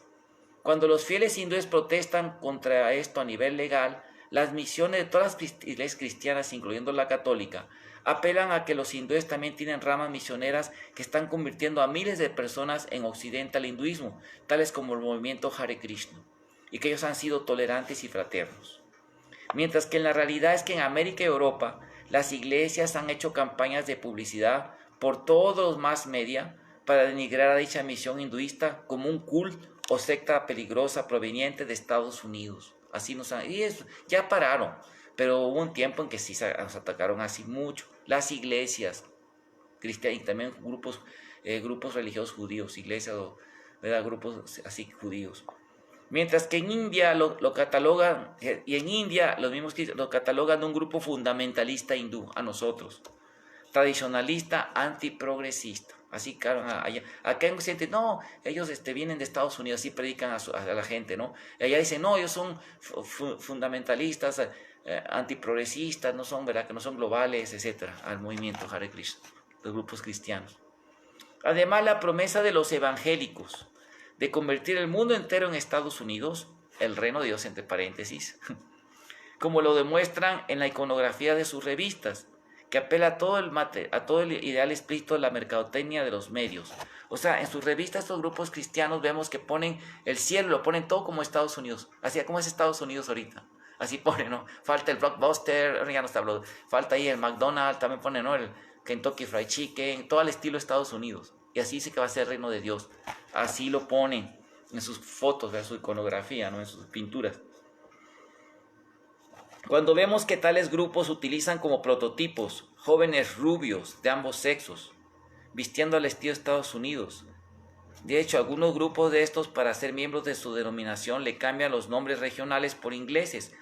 Cuando los fieles hindúes protestan contra esto a nivel legal, las misiones de todas las iglesias cristianas, incluyendo la católica, apelan a que los hindúes también tienen ramas misioneras que están convirtiendo a miles de personas en occidente al hinduismo, tales como el movimiento Hare Krishna, y que ellos han sido tolerantes y fraternos. Mientras que en la realidad es que en América y Europa, las iglesias han hecho campañas de publicidad por todos los mass media para denigrar a dicha misión hinduista como un culto o secta peligrosa proveniente de Estados Unidos. Así y eso, ya pararon, pero hubo un tiempo en que sí nos atacaron así mucho. Las iglesias cristianas y también grupos religiosos judíos, iglesias, ¿verdad? Grupos así judíos. Mientras que en India lo catalogan, y en India los mismos lo catalogan de un grupo fundamentalista hindú, a nosotros, tradicionalista, antiprogresista. Así, claro, allá. Acá en Occidente, no, ellos vienen de Estados Unidos, así predican a la gente, ¿no? Y allá dicen, no, ellos son fundamentalistas, antiprogresistas, no son, ¿verdad? Que no son globales, etcétera, al movimiento Hare Krishna, los grupos cristianos. Además, la promesa de los evangélicos de convertir el mundo entero en Estados Unidos, el reino de Dios entre paréntesis, como lo demuestran en la iconografía de sus revistas, que apela a todo el ideal explícito de la mercadotecnia de los medios. O sea, en sus revistas estos grupos cristianos vemos que ponen el cielo, lo ponen todo como Estados Unidos, así como es Estados Unidos ahorita. Así ponen, ¿no? Falta el Blockbuster, ya no está hablando, falta ahí el McDonald's, también ponen, ¿no? El Kentucky Fried Chicken, todo al estilo Estados Unidos. Y así dice que va a ser el reino de Dios. Así lo ponen en sus fotos, en su iconografía, ¿no? En sus pinturas. Cuando vemos que tales grupos utilizan como prototipos jóvenes rubios de ambos sexos, vistiendo al estilo de Estados Unidos. De hecho, algunos grupos de estos, para ser miembros de su denominación, le cambian los nombres regionales por ingleses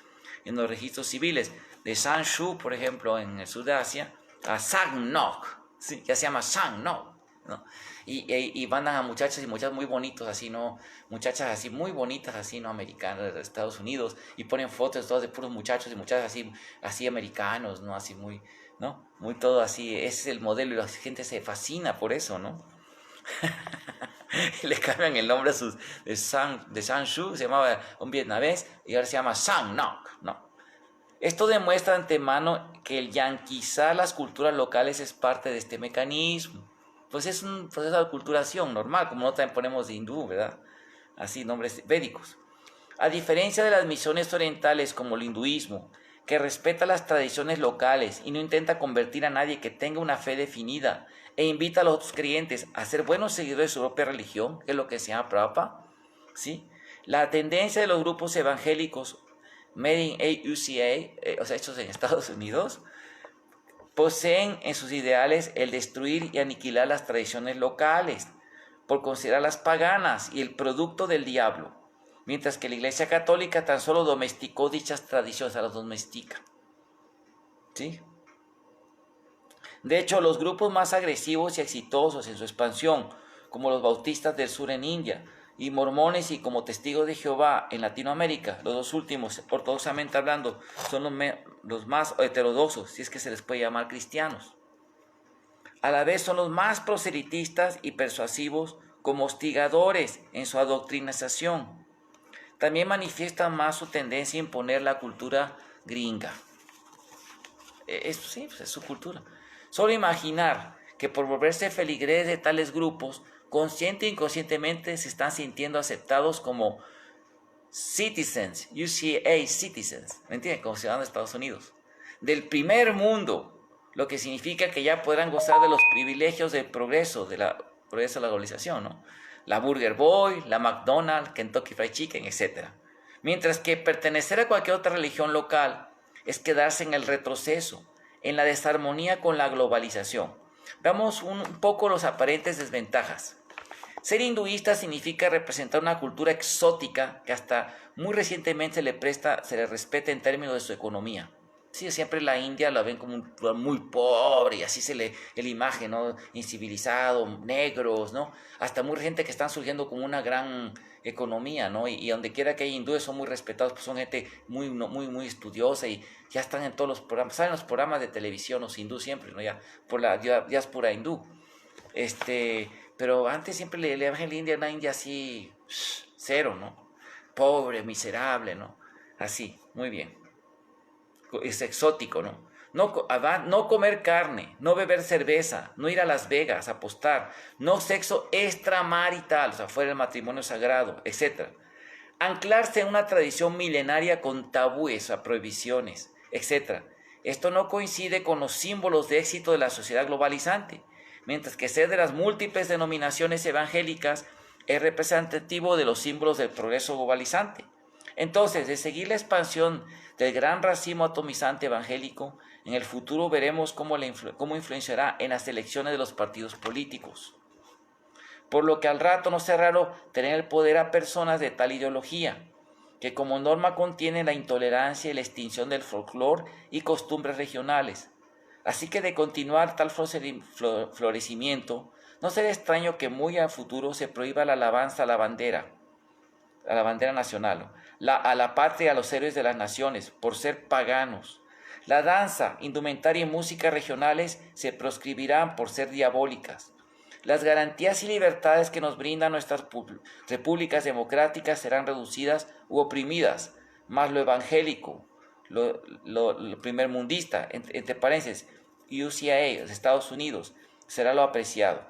en los registros civiles. De Sanshu, por ejemplo, en el sur de Asia, a Sangnok, sí, ya se llama Sangnok, ¿no? Y mandan a muchachas y muchachas muy bonitos, así, ¿no? Muchachas así muy bonitas, así, ¿no? Americanas de Estados Unidos, y ponen fotos todas de puros muchachos y muchachas así americanos, ¿no? Así muy, ¿no? Muy todo así, ese es el modelo y la gente se fascina por eso, ¿no? Le cambian el nombre a de Sanshu, se llamaba un vietnamés, y ahora se llama Sang Nok, ¿no? Esto demuestra de antemano que el yanquizar las culturas locales es parte de este mecanismo. Pues es un proceso de aculturación normal, como no también ponemos de hindú, ¿verdad? Así, nombres védicos. A diferencia de las misiones orientales como el hinduismo, que respeta las tradiciones locales y no intenta convertir a nadie que tenga una fe definida e invita a los otros creyentes a ser buenos seguidores de su propia religión, que es lo que se llama Prabhupada, ¿sí? La tendencia de los grupos evangélicos Made in AUCA, o sea, hechos en Estados Unidos, poseen en sus ideales el destruir y aniquilar las tradiciones locales, por considerarlas paganas y el producto del diablo, mientras que la Iglesia Católica tan solo domesticó dichas tradiciones, las domestica. ¿Sí? De hecho, los grupos más agresivos y exitosos en su expansión, como los bautistas del sur en India, y mormones y como testigos de Jehová en Latinoamérica, los dos últimos, ortodoxamente hablando, son los más heterodoxos, si es que se les puede llamar cristianos. A la vez son los más proselitistas y persuasivos como hostigadores en su adoctrinación. También manifiestan más su tendencia a imponer la cultura gringa. Sí, pues es su cultura. Solo imaginar que por volverse feligreses de tales grupos, consciente e inconscientemente se están sintiendo aceptados como citizens, UCA citizens, ¿me entienden? Como ciudadanos de Estados Unidos, del primer mundo, lo que significa que ya podrán gozar de los privilegios del progreso, de la globalización, ¿no? La Burger Boy, la McDonald's, Kentucky Fried Chicken, etc. Mientras que pertenecer a cualquier otra religión local es quedarse en el retroceso, en la desarmonía con la globalización. Veamos un poco los aparentes desventajas. Ser hinduista significa representar una cultura exótica que hasta muy recientemente se le respeta en términos de su economía. Sí, siempre la India la ven como un lugar muy pobre y así se le la imagen, ¿no? Incivilizado, negros, ¿no? Hasta muy gente que están surgiendo como una gran economía, ¿no? Y donde quiera que hay hindúes son muy respetados, pues son gente muy estudiosa y ya están en todos los programas, salen los programas de televisión, los hindúes siempre, ¿no? Ya por la diáspora hindú. Pero antes siempre le imagen la India, una India así, cero, ¿no? Pobre, miserable, ¿no? Así, muy bien. Es exótico, ¿no? No comer carne, no beber cerveza, no ir a Las Vegas a apostar, no sexo extramarital, o sea, fuera del matrimonio sagrado, etc. Anclarse en una tradición milenaria con tabúes, a prohibiciones, etc. Esto no coincide con los símbolos de éxito de la sociedad globalizante, mientras que ser de las múltiples denominaciones evangélicas es representativo de los símbolos del progreso globalizante. Entonces, de seguir la expansión del gran racimo atomizante evangélico, en el futuro veremos cómo influenciará en las elecciones de los partidos políticos. Por lo que al rato no será raro tener el poder a personas de tal ideología, que como norma contienen la intolerancia y la extinción del folclore y costumbres regionales. Así que de continuar tal florecimiento, no será extraño que muy a futuro se prohíba la alabanza a la bandera nacional, a la patria, a los héroes de las naciones, por ser paganos. La danza, indumentaria y música regionales se proscribirán por ser diabólicas. Las garantías y libertades que nos brindan nuestras repúblicas democráticas serán reducidas u oprimidas, más lo evangélico, lo primermundista, entre paréntesis, UCA, los Estados Unidos, será lo apreciado.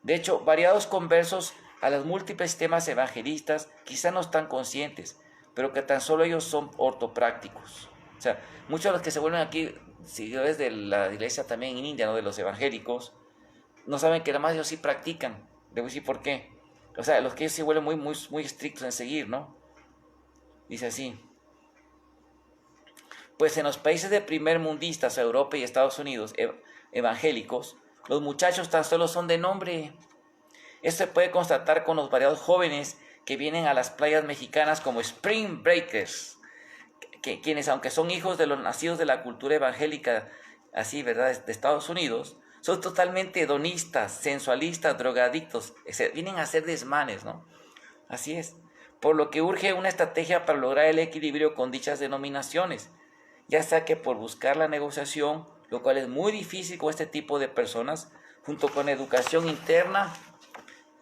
De hecho, variados conversos a los múltiples temas evangelistas quizá no están conscientes, pero que tan solo ellos son ortoprácticos. O sea, muchos de los que se vuelven aquí seguidores de la iglesia también en India, ¿no? De los evangélicos, no saben que nada más ellos sí practican. Le voy a decir por qué. O sea, los que ellos se vuelven muy estrictos en seguir, ¿no? Dice así. Pues en los países de primermundistas, Europa y Estados Unidos, evangélicos, los muchachos tan solo son de nombre. Esto se puede constatar con los variados jóvenes que vienen a las playas mexicanas como Spring Breakers, quienes, aunque son hijos de los nacidos de la cultura evangélica, así, ¿verdad?, de Estados Unidos, son totalmente hedonistas, sensualistas, drogadictos, vienen a hacer desmanes, ¿no? Así es. Por lo que urge una estrategia para lograr el equilibrio con dichas denominaciones, ya sea que por buscar la negociación, lo cual es muy difícil con este tipo de personas, junto con educación interna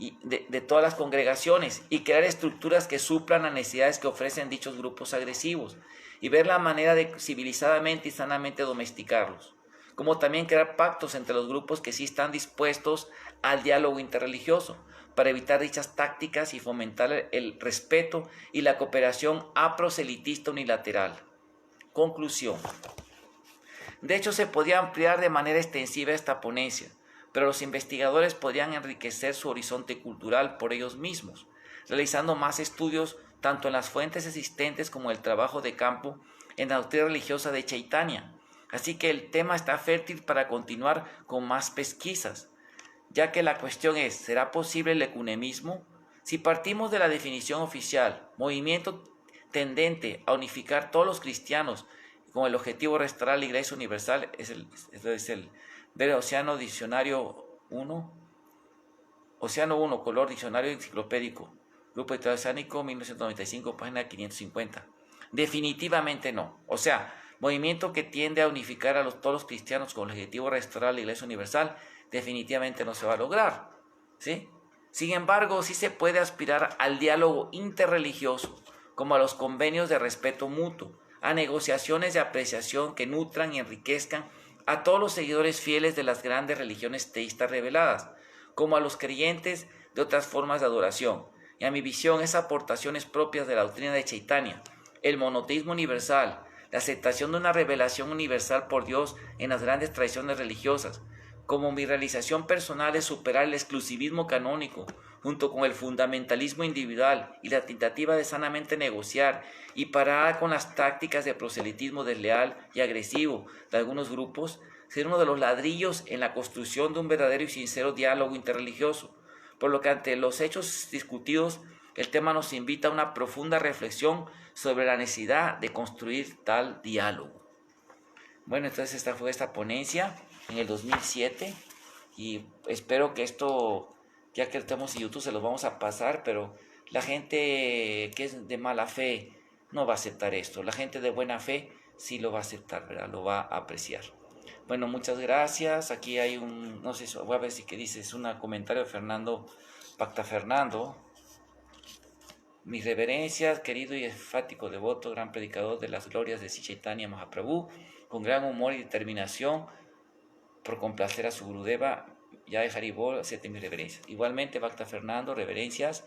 y de todas las congregaciones y crear estructuras que suplan las necesidades que ofrecen dichos grupos agresivos y ver la manera de civilizadamente y sanamente domesticarlos, como también crear pactos entre los grupos que sí están dispuestos al diálogo interreligioso para evitar dichas tácticas y fomentar el respeto y la cooperación aproselitista unilateral. Conclusión. De hecho, se podía ampliar de manera extensiva esta ponencia, pero los investigadores podrían enriquecer su horizonte cultural por ellos mismos, realizando más estudios tanto en las fuentes existentes como el trabajo de campo en la doctrina religiosa de Chaitanya. Así que el tema está fértil para continuar con más pesquisas, ya que la cuestión es, ¿será posible el ecumenismo? Si partimos de la definición oficial, movimiento tendente a unificar todos los cristianos con el objetivo de restaurar la Iglesia Universal, es el ver Océano Diccionario 1, Océano 1, color diccionario enciclopédico, Grupo Interoceánico, 1995, página 550. Definitivamente no. O sea, movimiento que tiende a unificar a todos los cristianos con el objetivo de restaurar la Iglesia Universal, definitivamente no se va a lograr, ¿sí? Sin embargo, sí se puede aspirar al diálogo interreligioso, como a los convenios de respeto mutuo, a negociaciones de apreciación que nutran y enriquezcan a todos los seguidores fieles de las grandes religiones teístas reveladas, como a los creyentes de otras formas de adoración. Y a mi visión, esas aportaciones propias de la doctrina de Chaitanya, el monoteísmo universal, la aceptación de una revelación universal por Dios en las grandes tradiciones religiosas, como mi realización personal es superar el exclusivismo canónico, junto con el fundamentalismo individual y la tentativa de sanamente negociar y parar con las tácticas de proselitismo desleal y agresivo de algunos grupos, ser uno de los ladrillos en la construcción de un verdadero y sincero diálogo interreligioso, por lo que ante los hechos discutidos, el tema nos invita a una profunda reflexión sobre la necesidad de construir tal diálogo. Bueno, entonces esta fue esta ponencia en el 2007 y espero que esto, ya que estamos en YouTube, se los vamos a pasar, pero la gente que es de mala fe no va a aceptar esto. La gente de buena fe sí lo va a aceptar, ¿verdad? Lo va a apreciar. Bueno, muchas gracias. Aquí hay un, no sé, voy a ver si que dices, un comentario de Fernando, Pacta Fernando. Mis reverencias, querido y enfático devoto, gran predicador de las glorias de Sri Chaitanya Mahaprabhu, con gran humor y determinación por complacer a su Gurudeva, Jai Haribol, acepte mis reverencias. Igualmente, Bhakta Fernando, reverencias,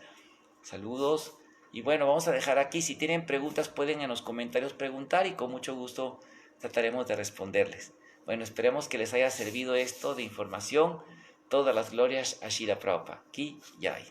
saludos. Y bueno, vamos a dejar aquí. Si tienen preguntas, pueden en los comentarios preguntar y con mucho gusto trataremos de responderles. Bueno, esperemos que les haya servido esto de información. Todas las glorias a Srila Prabhupada. Ki Jai.